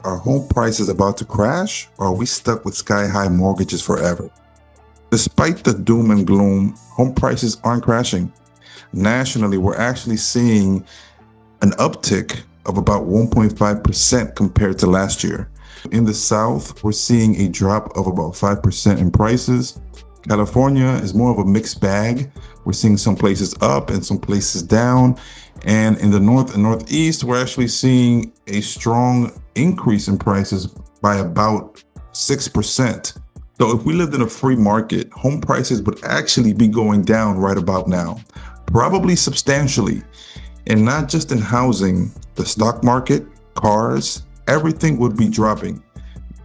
are home prices about to crash, or are we stuck with sky-high mortgages forever? Despite the doom and gloom, home prices aren't crashing. Nationally, we're actually seeing an uptick of about 1.5% compared to last year. In the South, we're seeing a drop of about 5% in prices. California is more of a mixed bag. We're seeing some places up and some places down. And in the North and Northeast, we're actually seeing a strong increase in prices by about 6%. So if we lived in a free market, home prices would actually be going down right about now, probably substantially. And not just in housing, the stock market, cars, everything would be dropping.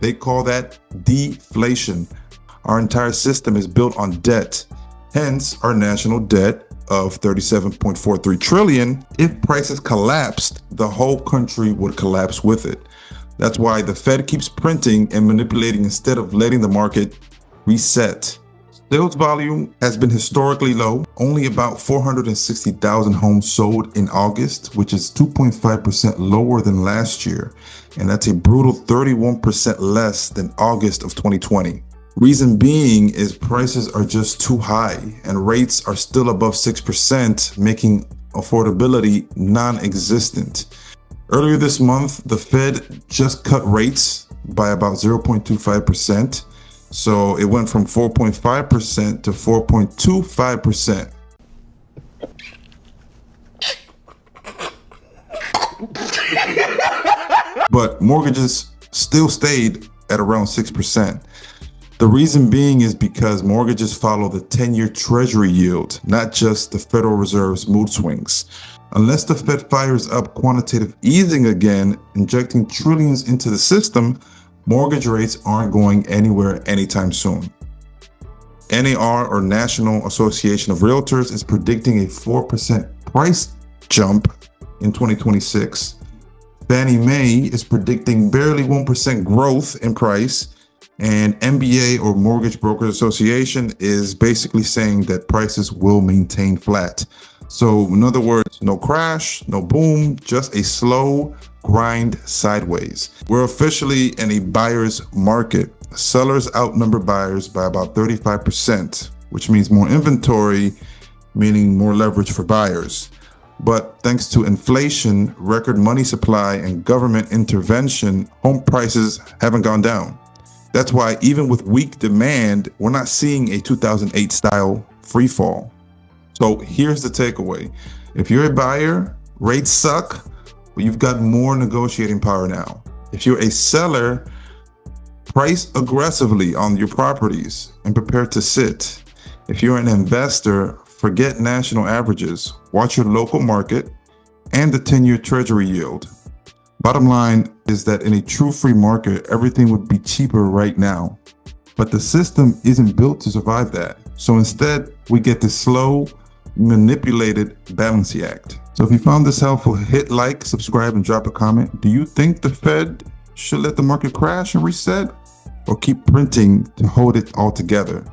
They call that deflation. Our entire system is built on debt. Hence, our national debt of 37.43 trillion. If prices collapsed, the whole country would collapse with it. That's why the Fed keeps printing and manipulating instead of letting the market reset. Sales volume has been historically low. Only about 460,000 homes sold in August, which is 2.5% lower than last year. And that's a brutal 31% less than August of 2020. Reason being is prices are just too high and rates are still above 6%, making affordability non-existent. Earlier this month, the Fed just cut rates by about 0.25%. So it went from 4.5% to 4.25%. But mortgages still stayed at around 6%. The reason being is because mortgages follow the 10-year Treasury yield, not just the Federal Reserve's mood swings. Unless the Fed fires up quantitative easing again, injecting trillions into the system, mortgage rates aren't going anywhere anytime soon. NAR, or National Association of Realtors, is predicting a 4% price jump in 2026. Fannie Mae is predicting barely 1% growth in price. And MBA, or Mortgage Brokers Association, is basically saying that prices will maintain flat. So in other words, no crash, no boom, just a slow grind sideways. We're officially in a buyer's market. Sellers outnumber buyers by about 35%, which means more inventory, meaning more leverage for buyers. But thanks to inflation, record money supply, and government intervention, home prices haven't gone down. That's why even with weak demand, we're not seeing a 2008 style free fall. So here's the takeaway. If you're a buyer, rates suck, but you've got more negotiating power now. If you're a seller, price aggressively on your properties and prepare to sit. If you're an investor, forget national averages. Watch your local market and the 10-year Treasury yield. Bottom line is that in a true free market, everything would be cheaper right now. But the system isn't built to survive that. So instead, we get this slow, manipulated balancing act. So if you found this helpful, hit like, subscribe, and drop a comment. Do you think the Fed should let the market crash and reset, or keep printing to hold it all together?